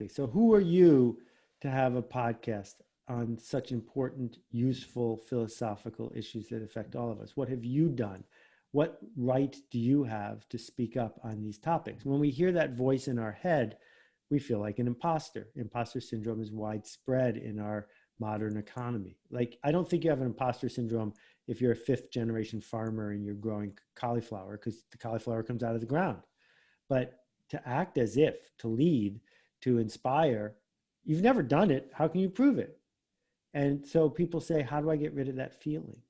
So who are you to have a podcast on such important, useful, philosophical issues that affect all of us? What have you done? What right do you have to speak up on these topics? When we hear that voice in our head, we feel like an imposter. Imposter syndrome is widespread in our modern economy. Like, I don't think you have an imposter syndrome if you're a fifth generation farmer and you're growing cauliflower, because the cauliflower comes out of the ground. But to act as if, to lead, to inspire, you've never done it. How can you prove it? And so people say, how do I get rid of that feeling?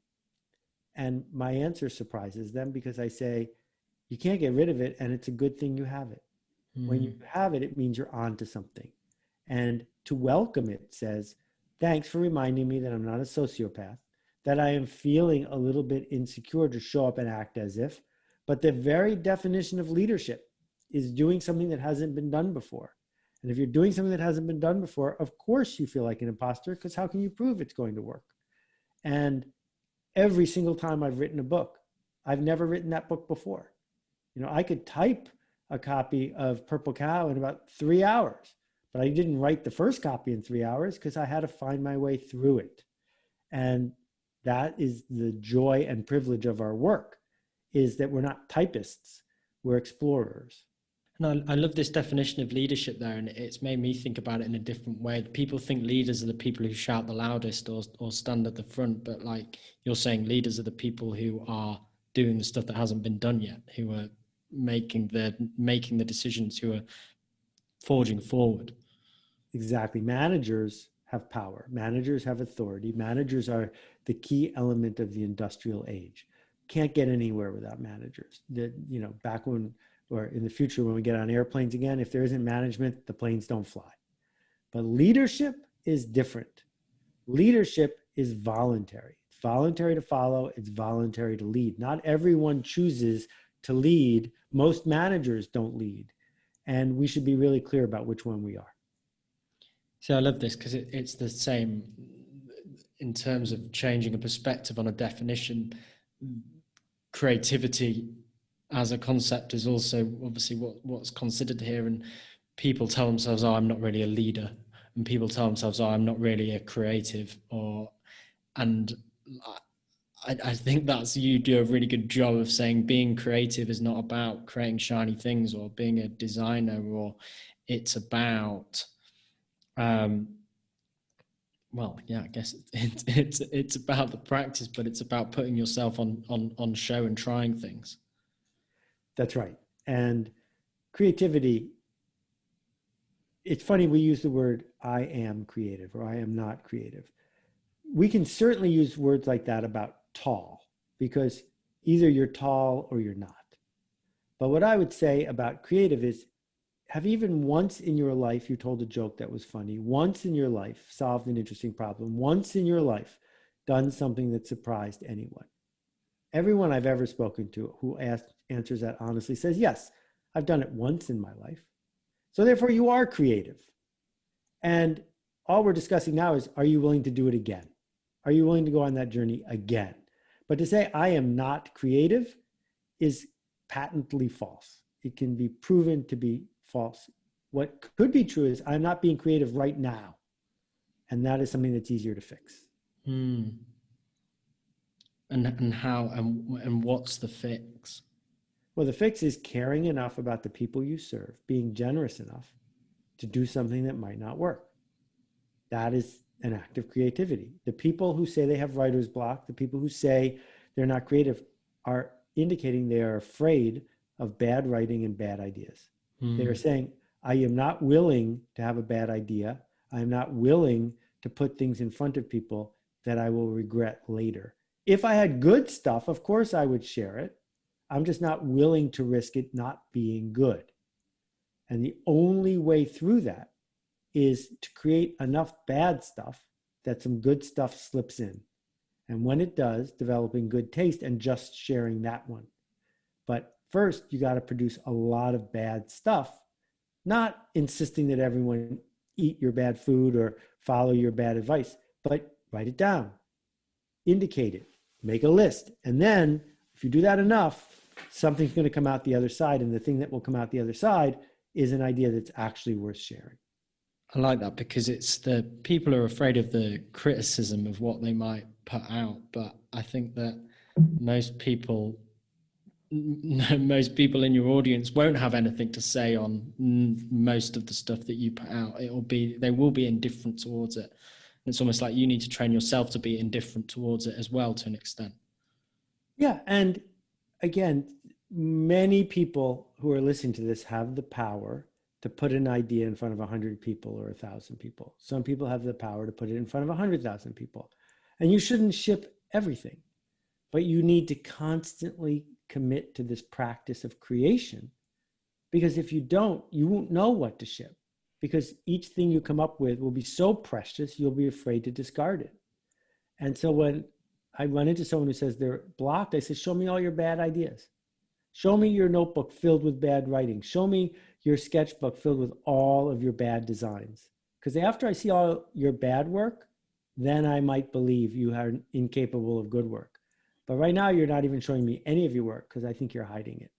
And my answer surprises them, because I say, you can't get rid of it, and it's a good thing you have it. When you have it, it means you're on to something. And to welcome it says, thanks for reminding me that I'm not a sociopath, that I am feeling a little bit insecure to show up and act as if. But the very definition of leadership is doing something that hasn't been done before. And if you're doing something that hasn't been done before, of course you feel like an imposter, because how can you prove it's going to work? And every single time I've written a book, I've never written that book before. You know, I could type a copy of Purple Cow in about 3 hours, but I didn't write the first copy in 3 hours because I had to find my way through it. And that is the joy and privilege of our work, is that we're not typists, we're explorers. And I love this definition of leadership there, and it's made me think about it in a different way. People think leaders are the people who shout the loudest or stand at the front, but like you're saying, leaders are the people who are doing the stuff that hasn't been done yet, who are making the decisions, who are forging forward. Exactly. Managers have power. Managers have authority. Managers are the key element of the industrial age. Can't get anywhere without managers. Back when, or in the future, when we get on airplanes again, if there isn't management, the planes don't fly. But leadership is different. Leadership is voluntary. It's voluntary to follow. It's voluntary to lead. Not everyone chooses to lead. Most managers don't lead. And we should be really clear about which one we are. So I love this, because it's the same in terms of changing a perspective on a definition. Creativity as a concept is also obviously what's considered here, and people tell themselves, oh, I'm not really a leader, and people tell themselves, oh, I'm not really a creative, and I think you do a really good job of saying being creative is not about creating shiny things or being a designer, or it's about I guess it's about the practice, but it's about putting yourself on show and trying things. That's right. And creativity, it's funny, we use the word I am creative or I am not creative. We can certainly use words like that about tall, because either you're tall or you're not. But what I would say about creative is, have even once in your life you told a joke that was funny, once in your life solved an interesting problem, once in your life done something that surprised anyone? Everyone I've ever spoken to who answers that honestly says, yes, I've done it once in my life. So therefore you are creative. And all we're discussing now is, are you willing to do it again? Are you willing to go on that journey again? But to say I am not creative is patently false. It can be proven to be false. What could be true is I'm not being creative right now. And that is something that's easier to fix. And how, and what's the fix? Well, the fix is caring enough about the people you serve, being generous enough to do something that might not work. That is an act of creativity. The people who say they have writer's block, the people who say they're not creative, are indicating they are afraid of bad writing and bad ideas. They are saying, I am not willing to have a bad idea. I am not willing to put things in front of people that I will regret later. If I had good stuff, of course I would share it. I'm just not willing to risk it not being good. And the only way through that is to create enough bad stuff that some good stuff slips in. And when it does, developing good taste and just sharing that one. But first, you got to produce a lot of bad stuff, not insisting that everyone eat your bad food or follow your bad advice, but write it down, indicate it, make a list. And then if you do that enough, something's going to come out the other side. And the thing that will come out the other side is an idea that's actually worth sharing. I like that, because it's the people are afraid of the criticism of what they might put out. But I think that most people, most people in your audience won't have anything to say on most of the stuff that you put out. They will be indifferent towards it. And it's almost like you need to train yourself to be indifferent towards it as well, to an extent. Yeah. And again, many people who are listening to this have the power to put an idea in front of 100 people or 1,000 people. Some people have the power to put it in front of 100,000 people. And you shouldn't ship everything, but you need to constantly commit to this practice of creation, because if you don't, you won't know what to ship, because each thing you come up with will be so precious, you'll be afraid to discard it. And so when I run into someone who says they're blocked, I say, show me all your bad ideas. Show me your notebook filled with bad writing. Show me your sketchbook filled with all of your bad designs. Because after I see all your bad work, then I might believe you are incapable of good work. But right now, you're not even showing me any of your work because I think you're hiding it.